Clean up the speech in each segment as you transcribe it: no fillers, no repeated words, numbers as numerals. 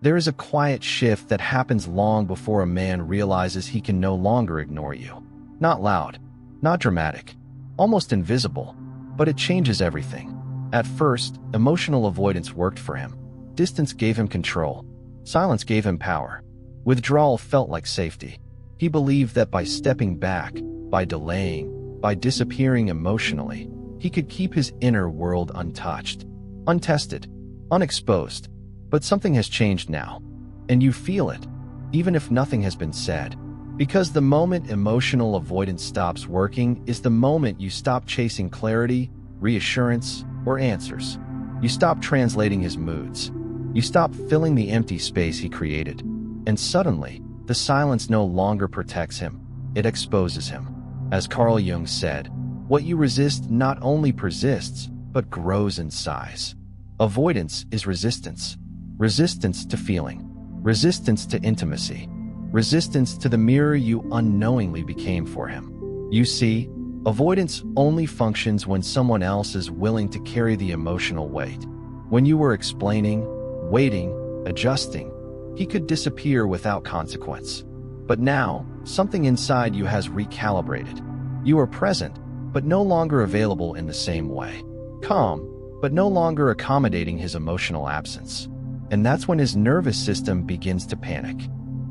There is a quiet shift that happens long before a man realizes he can no longer ignore you. Not loud, not dramatic, almost invisible, but it changes everything. At first, emotional avoidance worked for him. Distance gave him control. Silence gave him power. Withdrawal felt like safety. He believed that by stepping back, by delaying, by disappearing emotionally, he could keep his inner world untouched, untested, unexposed. But something has changed now, and you feel it, even if nothing has been said. Because the moment emotional avoidance stops working is the moment you stop chasing clarity, reassurance, or answers. You stop translating his moods. You stop filling the empty space he created. And suddenly, the silence no longer protects him, it exposes him. As Carl Jung said, what you resist not only persists, but grows in size. Avoidance is resistance. Resistance to feeling, resistance to intimacy, resistance to the mirror you unknowingly became for him. You see, avoidance only functions when someone else is willing to carry the emotional weight. When you were explaining, waiting, adjusting, he could disappear without consequence. But now, something inside you has recalibrated. You are present, but no longer available in the same way. Calm, but no longer accommodating his emotional absence. And that's when his nervous system begins to panic.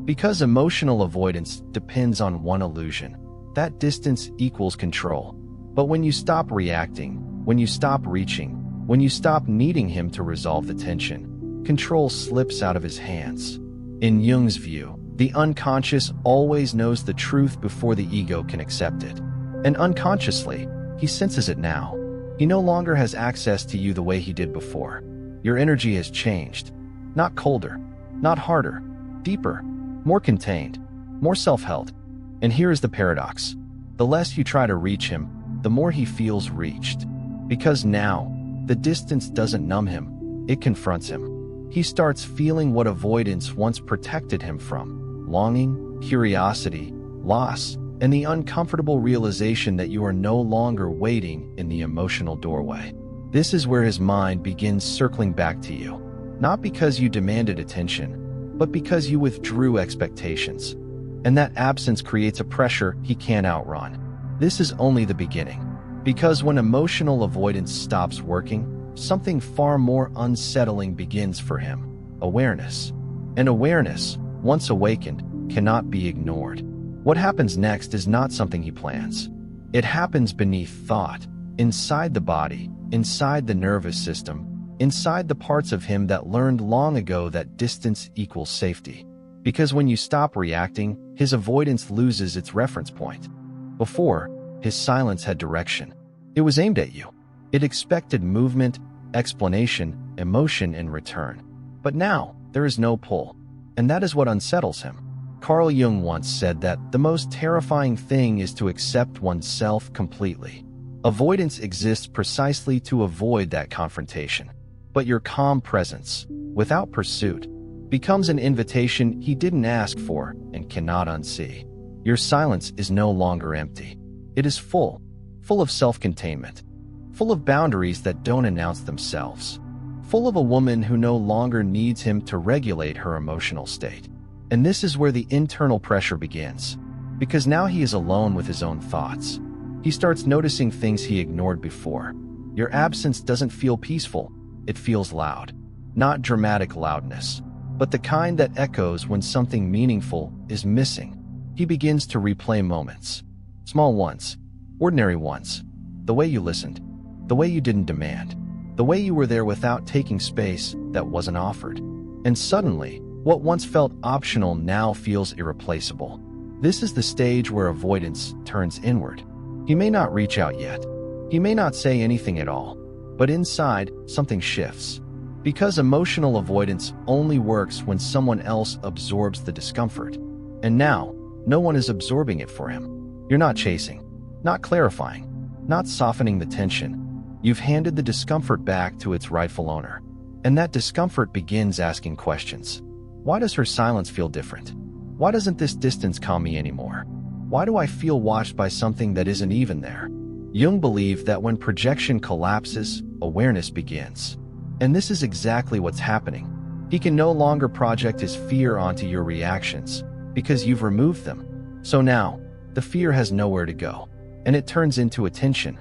Because emotional avoidance depends on one illusion, that distance equals control. But when you stop reacting, when you stop reaching, when you stop needing him to resolve the tension, control slips out of his hands. In Jung's view, the unconscious always knows the truth before the ego can accept it. And unconsciously, he senses it now. He no longer has access to you the way he did before. Your energy has changed. Not colder, not harder, deeper, more contained, more self-held. And here is the paradox. The less you try to reach him, the more he feels reached. Because now, the distance doesn't numb him, it confronts him. He starts feeling what avoidance once protected him from: longing, curiosity, loss, and the uncomfortable realization that you are no longer waiting in the emotional doorway. This is where his mind begins circling back to you. Not because you demanded attention, but because you withdrew expectations. And that absence creates a pressure he can't outrun. This is only the beginning. Because when emotional avoidance stops working, something far more unsettling begins for him: awareness. And awareness, once awakened, cannot be ignored. What happens next is not something he plans. It happens beneath thought, inside the body, inside the nervous system, inside the parts of him that learned long ago that distance equals safety. Because when you stop reacting, his avoidance loses its reference point. Before, his silence had direction. It was aimed at you. It expected movement, explanation, emotion in return. But now, there is no pull. And that is what unsettles him. Carl Jung once said that the most terrifying thing is to accept oneself completely. Avoidance exists precisely to avoid that confrontation. But your calm presence, without pursuit, becomes an invitation he didn't ask for and cannot unsee. Your silence is no longer empty. It is full of self-containment, full of boundaries that don't announce themselves, full of a woman who no longer needs him to regulate her emotional state. And this is where the internal pressure begins. Because now he is alone with his own thoughts. He starts noticing things he ignored before. Your absence doesn't feel peaceful. It feels loud. Not dramatic loudness, but the kind that echoes when something meaningful is missing. He begins to replay moments. Small ones, ordinary ones. The way you listened, the way you didn't demand, the way you were there without taking space that wasn't offered. And suddenly, what once felt optional now feels irreplaceable. This is the stage where avoidance turns inward. He may not reach out yet. He may not say anything at all. But inside, something shifts. Because emotional avoidance only works when someone else absorbs the discomfort. And now, no one is absorbing it for him. You're not chasing, not clarifying, not softening the tension. You've handed the discomfort back to its rightful owner. And that discomfort begins asking questions. Why does her silence feel different? Why doesn't this distance calm me anymore? Why do I feel watched by something that isn't even there? Jung believed that when projection collapses, awareness begins. And this is exactly what's happening. He can no longer project his fear onto your reactions because you've removed them. So now, the fear has nowhere to go, and it turns into attention.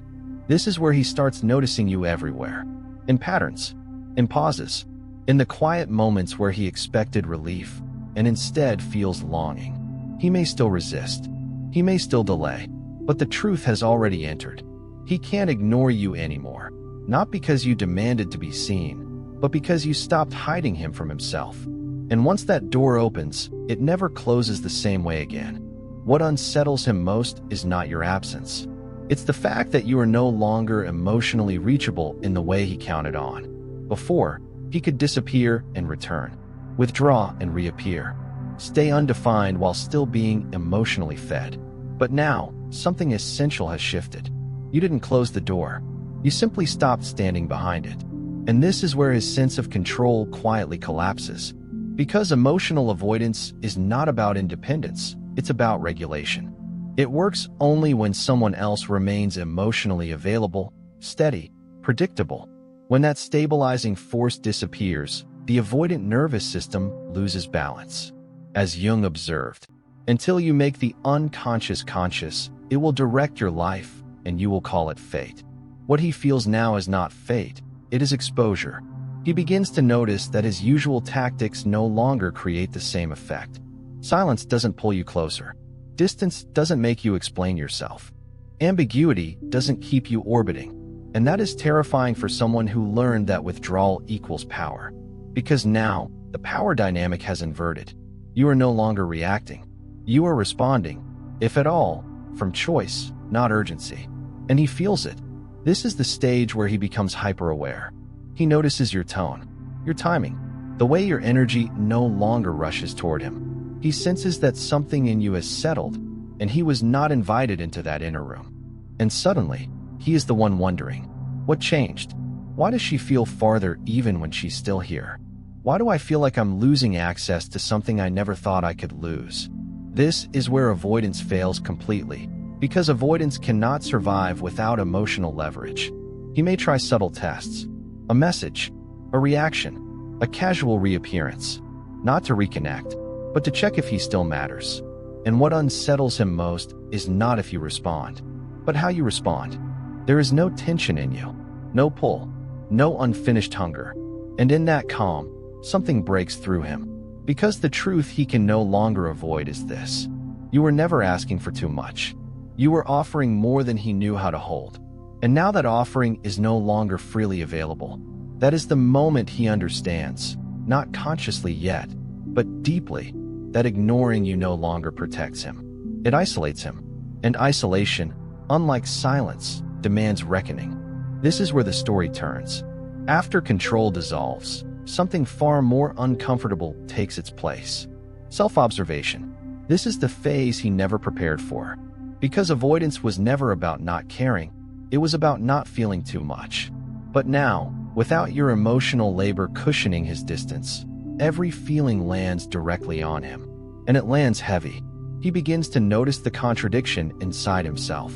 This is where he starts noticing you everywhere. In patterns, in pauses, in the quiet moments where he expected relief and instead feels longing. He may still resist. He may still delay, but the truth has already entered. He can't ignore you anymore, not because you demanded to be seen, but because you stopped hiding him from himself. And once that door opens, it never closes the same way again. What unsettles him most is not your absence. It's the fact that you are no longer emotionally reachable in the way he counted on. Before, he could disappear and return, withdraw and reappear, stay undefined while still being emotionally fed. But now, something essential has shifted. You didn't close the door. You simply stopped standing behind it. And this is where his sense of control quietly collapses. Because emotional avoidance is not about independence, it's about regulation. It works only when someone else remains emotionally available, steady, predictable. When that stabilizing force disappears, the avoidant nervous system loses balance. As Jung observed, until you make the unconscious conscious, it will direct your life, and you will call it fate. What he feels now is not fate, it is exposure. He begins to notice that his usual tactics no longer create the same effect. Silence doesn't pull you closer. Distance doesn't make you explain yourself. Ambiguity doesn't keep you orbiting. And that is terrifying for someone who learned that withdrawal equals power. Because now, the power dynamic has inverted. You are no longer reacting. You are responding, if at all, from choice, not urgency. And he feels it. This is the stage where he becomes hyper-aware. He notices your tone, your timing, the way your energy no longer rushes toward him. He senses that something in you has settled, and he was not invited into that inner room. And suddenly, he is the one wondering, what changed? Why does she feel farther even when she's still here? Why do I feel like I'm losing access to something I never thought I could lose? This is where avoidance fails completely, because avoidance cannot survive without emotional leverage. He may try subtle tests, a message, a reaction, a casual reappearance, not to reconnect, but to check if he still matters. And what unsettles him most is not if you respond, but how you respond. There is no tension in you, no pull, no unfinished hunger. And in that calm, something breaks through him. Because the truth he can no longer avoid is this: you were never asking for too much. You were offering more than he knew how to hold. And now that offering is no longer freely available. That is the moment he understands, not consciously yet, but deeply, that ignoring you no longer protects him. It isolates him. And isolation, unlike silence, demands reckoning. This is where the story turns. After control dissolves, something far more uncomfortable takes its place. Self-observation. This is the phase he never prepared for. Because avoidance was never about not caring, it was about not feeling too much. But now, without your emotional labor cushioning his distance, every feeling lands directly on him. And it lands heavy. He begins to notice the contradiction inside himself.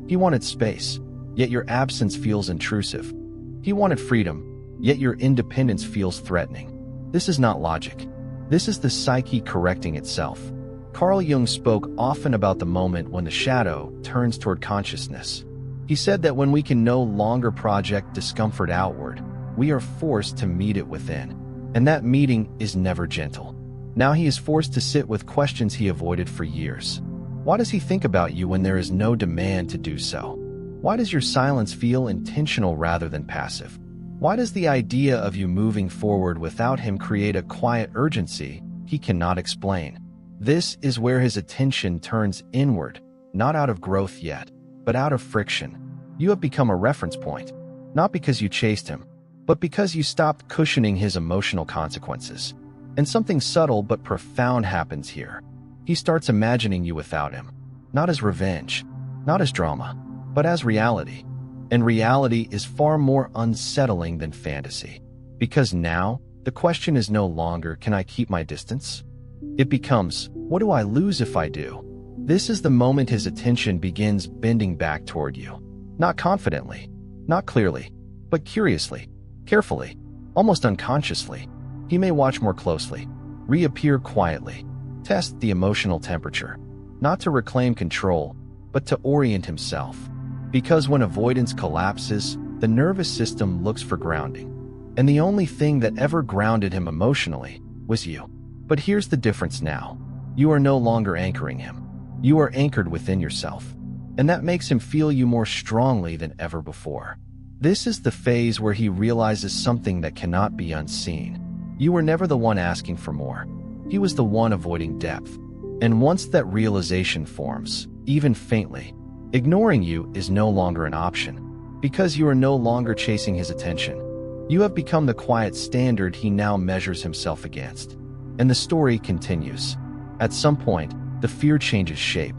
He wanted space, yet your absence feels intrusive. He wanted freedom, yet your independence feels threatening. This is not logic. This is the psyche correcting itself. Carl Jung spoke often about the moment when the shadow turns toward consciousness. He said that when we can no longer project discomfort outward, we are forced to meet it within. And that meeting is never gentle. Now he is forced to sit with questions he avoided for years. Why does he think about you when there is no demand to do so? Why does your silence feel intentional rather than passive? Why does the idea of you moving forward without him create a quiet urgency he cannot explain? This is where his attention turns inward, not out of growth yet, but out of friction. You have become a reference point, not because you chased him, but because you stopped cushioning his emotional consequences. And something subtle but profound happens here. He starts imagining you without him, not as revenge, not as drama, but as reality. And reality is far more unsettling than fantasy. Because now, the question is no longer, can I keep my distance? It becomes, what do I lose if I do? This is the moment his attention begins bending back toward you. Not confidently, not clearly, but curiously, carefully, almost unconsciously. He may watch more closely, reappear quietly, test the emotional temperature, not to reclaim control, but to orient himself. Because when avoidance collapses, the nervous system looks for grounding. And the only thing that ever grounded him emotionally was you. But here's the difference now. You are no longer anchoring him. You are anchored within yourself. And that makes him feel you more strongly than ever before. This is the phase where he realizes something that cannot be unseen. You were never the one asking for more. He was the one avoiding depth. And once that realization forms, even faintly, ignoring you is no longer an option. Because you are no longer chasing his attention. You have become the quiet standard he now measures himself against. And the story continues. At some point, the fear changes shape.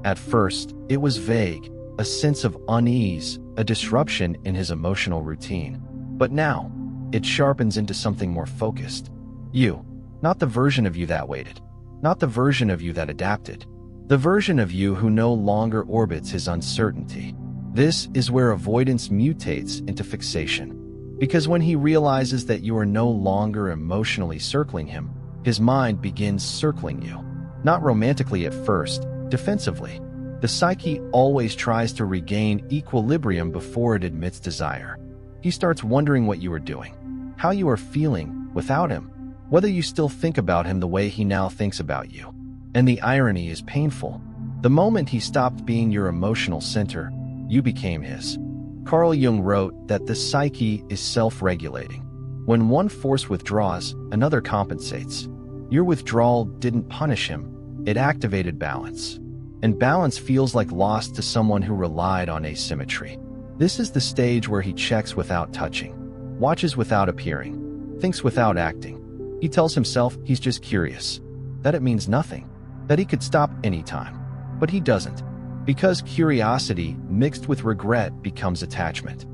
At first, it was vague, a sense of unease, a disruption in his emotional routine. But now, it sharpens into something more focused. You, not the version of you that waited, not the version of you that adapted, the version of you who no longer orbits his uncertainty. This is where avoidance mutates into fixation. Because when he realizes that you are no longer emotionally circling him, his mind begins circling you. Not romantically at first, defensively. The psyche always tries to regain equilibrium before it admits desire. He starts wondering what you are doing, how you are feeling without him, whether you still think about him the way he now thinks about you. And the irony is painful. The moment he stopped being your emotional center, you became his. Carl Jung wrote that the psyche is self-regulating. When one force withdraws, another compensates. Your withdrawal didn't punish him, it activated balance. And balance feels like loss to someone who relied on asymmetry. This is the stage where he checks without touching, watches without appearing, thinks without acting. He tells himself he's just curious, that it means nothing, that he could stop anytime. But he doesn't, because curiosity mixed with regret becomes attachment.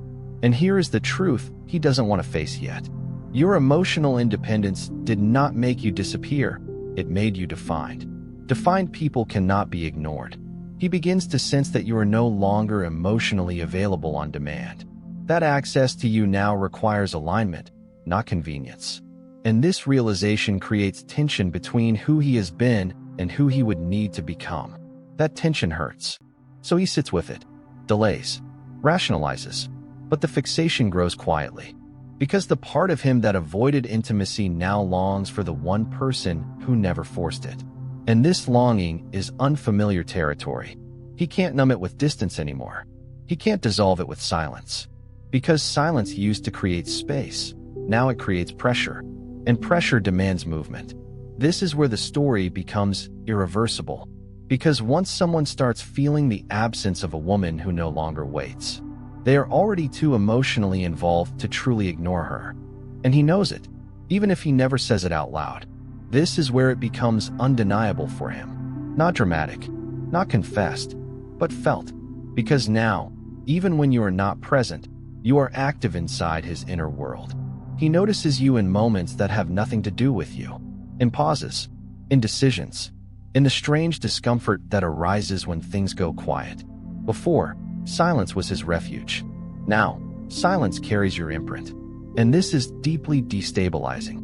And here is the truth he doesn't want to face yet. Your emotional independence did not make you disappear, it made you defined. Defined people cannot be ignored. He begins to sense that you are no longer emotionally available on demand. That access to you now requires alignment, not convenience. And this realization creates tension between who he has been and who he would need to become. That tension hurts. So he sits with it, delays, rationalizes. But the fixation grows quietly. Because the part of him that avoided intimacy now longs for the one person who never forced it. And this longing is unfamiliar territory. He can't numb it with distance anymore. He can't dissolve it with silence. Because silence used to create space, now it creates pressure. And pressure demands movement. This is where the story becomes irreversible. Because once someone starts feeling the absence of a woman who no longer waits, they are already too emotionally involved to truly ignore her. And he knows it, even if he never says it out loud. This is where it becomes undeniable for him. Not dramatic, not confessed, but felt. Because now, even when you are not present, you are active inside his inner world. He notices you in moments that have nothing to do with you. In pauses, in decisions, in the strange discomfort that arises when things go quiet. Before, silence was his refuge. Now, silence carries your imprint. And this is deeply destabilizing.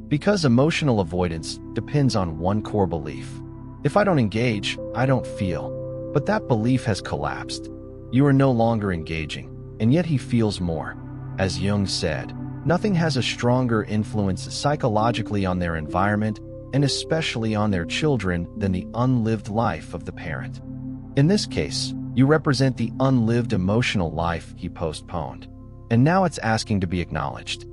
Because emotional avoidance depends on one core belief. If I don't engage, I don't feel. But that belief has collapsed. You are no longer engaging, and yet he feels more. As Jung said, nothing has a stronger influence psychologically on their environment, and especially on their children, than the unlived life of the parent. In this case, you represent the unlived emotional life he postponed. And now it's asking to be acknowledged.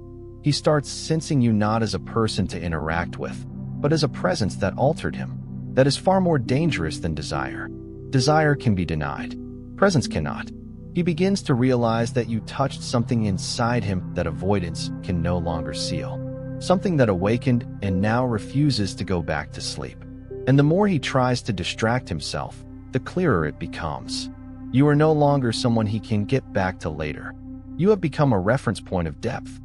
He starts sensing you not as a person to interact with, but as a presence that altered him, that is far more dangerous than desire. Desire can be denied. Presence cannot. He begins to realize that you touched something inside him that avoidance can no longer seal. Something that awakened and now refuses to go back to sleep. And the more he tries to distract himself, the clearer it becomes. You are no longer someone he can get back to later. You have become a reference point of depth.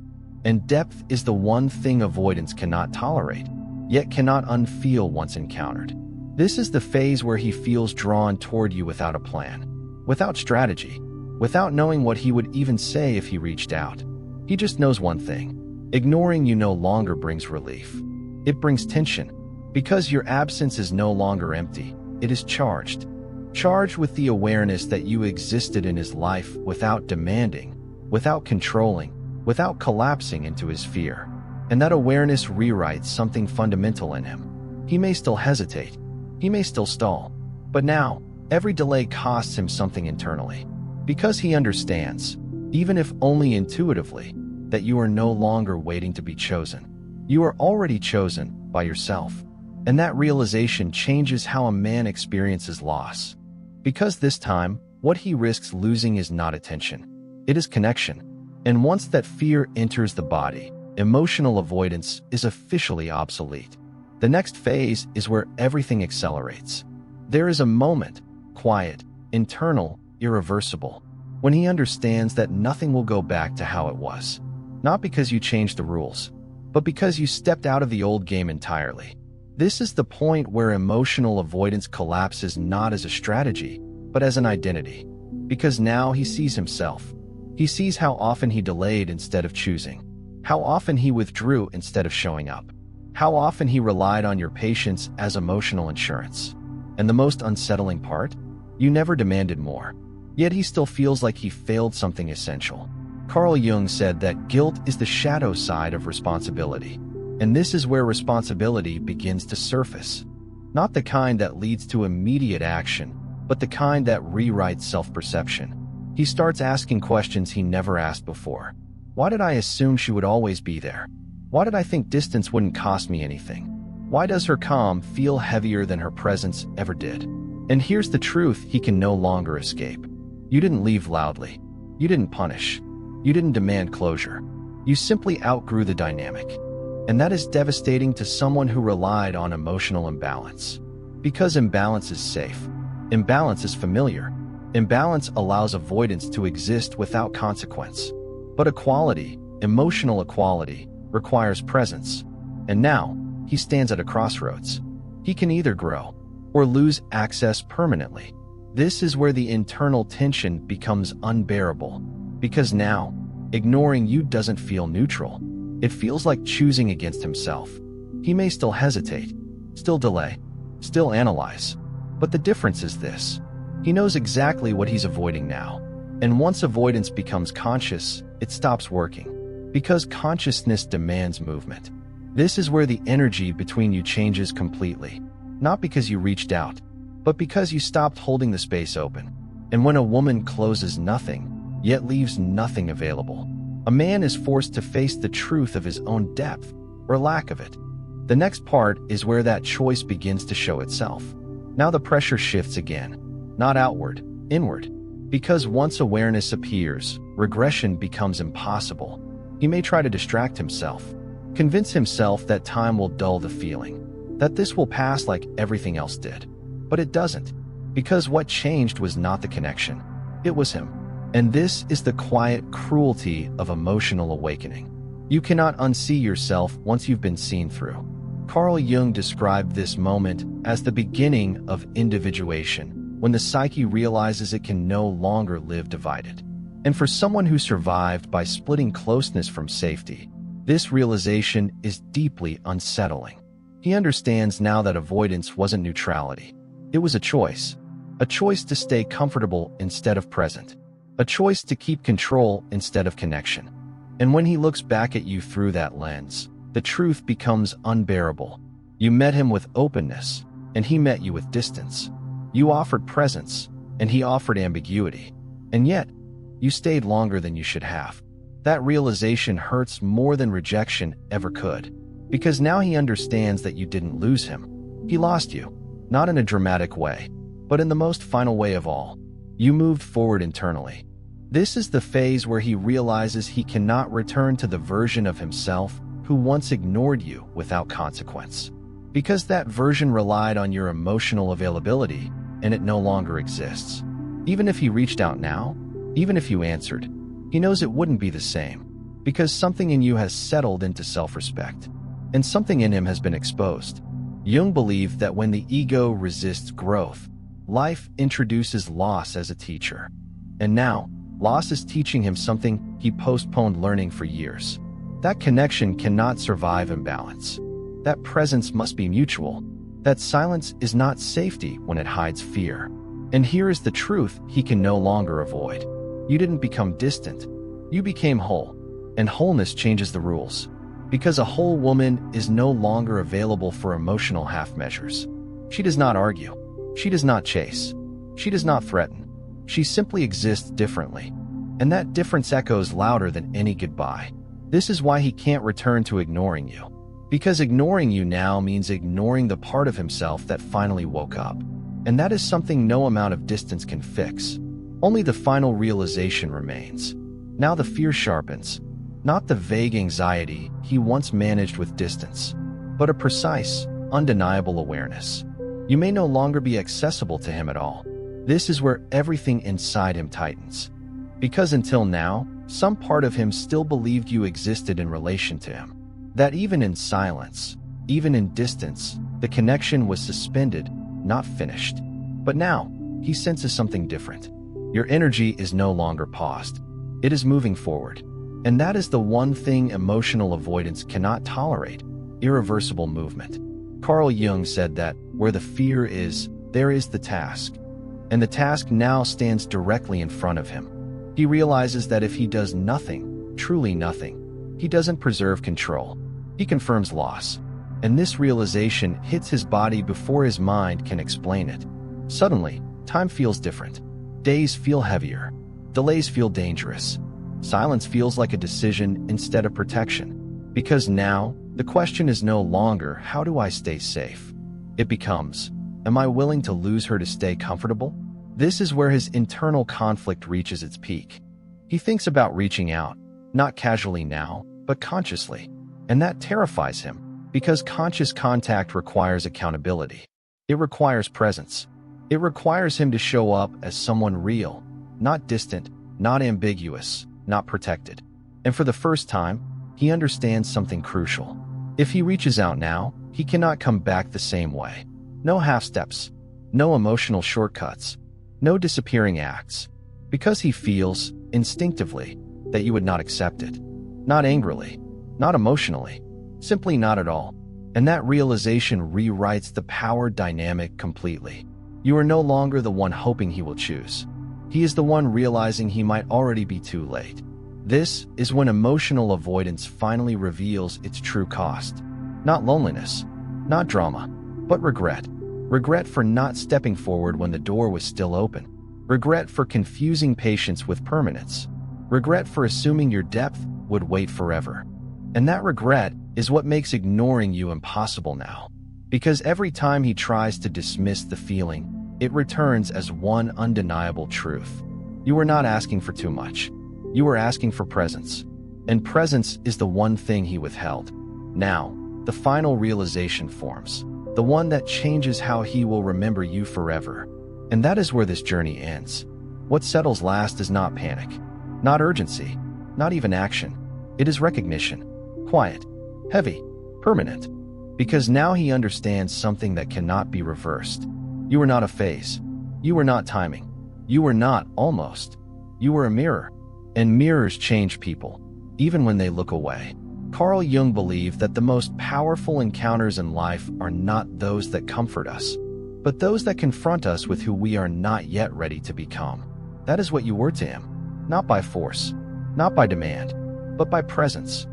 And depth is the one thing avoidance cannot tolerate, yet cannot unfeel once encountered. This is the phase where he feels drawn toward you without a plan, without strategy, without knowing what he would even say if he reached out. He just knows one thing. Ignoring you no longer brings relief. It brings tension, because your absence is no longer empty, it is charged. Charged with the awareness that you existed in his life without demanding, without controlling, without collapsing into his fear. And that awareness rewrites something fundamental in him. He may still hesitate, he may still stall, but now, every delay costs him something internally. Because he understands, even if only intuitively, that you are no longer waiting to be chosen. You are already chosen by yourself. And that realization changes how a man experiences loss. Because this time, what he risks losing is not attention. It is connection. And once that fear enters the body, emotional avoidance is officially obsolete. The next phase is where everything accelerates. There is a moment, quiet, internal, irreversible, when he understands that nothing will go back to how it was. Not because you changed the rules, but because you stepped out of the old game entirely. This is the point where emotional avoidance collapses not as a strategy, but as an identity. Because now he sees himself. He sees how often he delayed instead of choosing, how often he withdrew instead of showing up, how often he relied on your patience as emotional insurance. And the most unsettling part? You never demanded more. Yet he still feels like he failed something essential. Carl Jung said that guilt is the shadow side of responsibility. And this is where responsibility begins to surface. Not the kind that leads to immediate action, but the kind that rewrites self-perception. He starts asking questions he never asked before. Why did I assume she would always be there? Why did I think distance wouldn't cost me anything? Why does her calm feel heavier than her presence ever did? And here's the truth he can no longer escape. You didn't leave loudly. You didn't punish. You didn't demand closure. You simply outgrew the dynamic. And that is devastating to someone who relied on emotional imbalance. Because imbalance is safe. Imbalance is familiar. Imbalance allows avoidance to exist without consequence. But equality, emotional equality, requires presence. And now, he stands at a crossroads. He can either grow or lose access permanently. This is where the internal tension becomes unbearable. Because now, ignoring you doesn't feel neutral. It feels like choosing against himself. He may still hesitate, still delay, still analyze. But the difference is this. He knows exactly what he's avoiding now. And once avoidance becomes conscious, it stops working. Because consciousness demands movement. This is where the energy between you changes completely. Not because you reached out, but because you stopped holding the space open. And when a woman closes nothing, yet leaves nothing available, a man is forced to face the truth of his own depth, or lack of it. The next part is where that choice begins to show itself. Now the pressure shifts again. Not outward, inward. Because once awareness appears, regression becomes impossible. He may try to distract himself, convince himself that time will dull the feeling, that this will pass like everything else did. But it doesn't. Because what changed was not the connection. It was him. And this is the quiet cruelty of emotional awakening. You cannot unsee yourself once you've been seen through. Carl Jung described this moment as the beginning of individuation, when the psyche realizes it can no longer live divided. And for someone who survived by splitting closeness from safety, this realization is deeply unsettling. He understands now that avoidance wasn't neutrality. It was a choice to stay comfortable instead of present. A choice to keep control instead of connection. And when he looks back at you through that lens, the truth becomes unbearable. You met him with openness, and he met you with distance. You offered presence, and he offered ambiguity. And yet, you stayed longer than you should have. That realization hurts more than rejection ever could. Because now he understands that you didn't lose him. He lost you, not in a dramatic way, but in the most final way of all. You moved forward internally. This is the phase where he realizes he cannot return to the version of himself who once ignored you without consequence. Because that version relied on your emotional availability, and it no longer exists. Even if he reached out now, even if you answered, he knows it wouldn't be the same. Because something in you has settled into self-respect. And something in him has been exposed. Jung believed that when the ego resists growth, life introduces loss as a teacher. And now, loss is teaching him something he postponed learning for years. That connection cannot survive imbalance. That presence must be mutual. That silence is not safety when it hides fear. And here is the truth he can no longer avoid. You didn't become distant. You became whole. And wholeness changes the rules. Because a whole woman is no longer available for emotional half measures. She does not argue. She does not chase. She does not threaten. She simply exists differently. And that difference echoes louder than any goodbye. This is why he can't return to ignoring you. Because ignoring you now means ignoring the part of himself that finally woke up. And that is something no amount of distance can fix. Only the final realization remains. Now the fear sharpens. Not the vague anxiety he once managed with distance, but a precise, undeniable awareness. You may no longer be accessible to him at all. This is where everything inside him tightens. Because until now, some part of him still believed you existed in relation to him. That even in silence, even in distance, the connection was suspended, not finished. But now, he senses something different. Your energy is no longer paused. It is moving forward. And that is the one thing emotional avoidance cannot tolerate: irreversible movement. Carl Jung said that where the fear is, there is the task. And the task now stands directly in front of him. He realizes that if he does nothing, truly nothing, he doesn't preserve control. He confirms loss. And this realization hits his body before his mind can explain it. Suddenly, time feels different. Days feel heavier. Delays feel dangerous. Silence feels like a decision instead of protection. Because now, the question is no longer, how do I stay safe? It becomes, am I willing to lose her to stay comfortable? This is where his internal conflict reaches its peak. He thinks about reaching out, not casually now, but consciously. And that terrifies him, because conscious contact requires accountability. It requires presence. It requires him to show up as someone real, not distant, not ambiguous, not protected. And for the first time, he understands something crucial. If he reaches out now, he cannot come back the same way. No half steps, no emotional shortcuts, no disappearing acts. Because he feels, instinctively, that you would not accept it. Not angrily, not emotionally, simply not at all. And that realization rewrites the power dynamic completely. You are no longer the one hoping he will choose. He is the one realizing he might already be too late. This is when emotional avoidance finally reveals its true cost. Not loneliness, not drama, but regret. Regret for not stepping forward when the door was still open. Regret for confusing patience with permanence. Regret for assuming your depth would wait forever. And that regret is what makes ignoring you impossible now. Because every time he tries to dismiss the feeling, it returns as one undeniable truth. You were not asking for too much. You were asking for presence. And presence is the one thing he withheld. Now, the final realization forms. The one that changes how he will remember you forever. And that is where this journey ends. What settles last is not panic, not urgency, not even action. It is recognition. Quiet, heavy, permanent. Because now he understands something that cannot be reversed. You were not a phase. You were not timing. You were not almost. You were a mirror. And mirrors change people, even when they look away. Carl Jung believed that the most powerful encounters in life are not those that comfort us, but those that confront us with who we are not yet ready to become. That is what you were to him, not by force, not by demand, but by presence.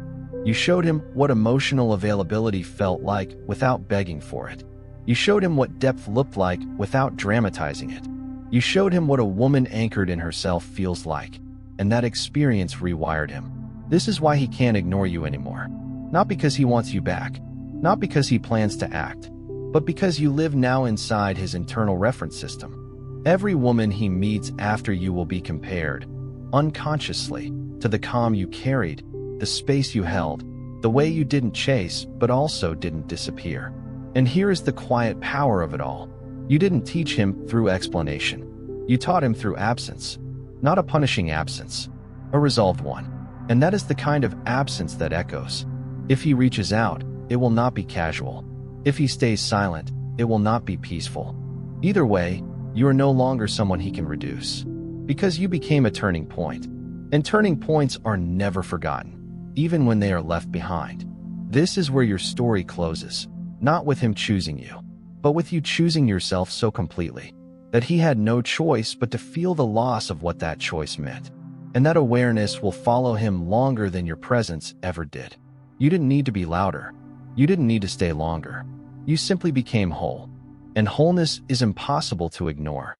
You showed him what emotional availability felt like without begging for it. You showed him what depth looked like without dramatizing it. You showed him what a woman anchored in herself feels like, and that experience rewired him. This is why he can't ignore you anymore. Not because he wants you back, not because he plans to act, but because you live now inside his internal reference system. Every woman he meets after you will be compared, unconsciously, to the calm you carried, the space you held, the way you didn't chase but also didn't disappear. And here is the quiet power of it all. You didn't teach him through explanation. You taught him through absence. Not a punishing absence, a resolved one. And that is the kind of absence that echoes. If he reaches out, it will not be casual. If he stays silent, it will not be peaceful. Either way, you are no longer someone he can reduce. Because you became a turning point. And turning points are never forgotten. even when they are left behind. This is where your story closes, not with him choosing you, but with you choosing yourself so completely that he had no choice but to feel the loss of what that choice meant. And that awareness will follow him longer than your presence ever did. You didn't need to be louder. You didn't need to stay longer. You simply became whole. And wholeness is impossible to ignore.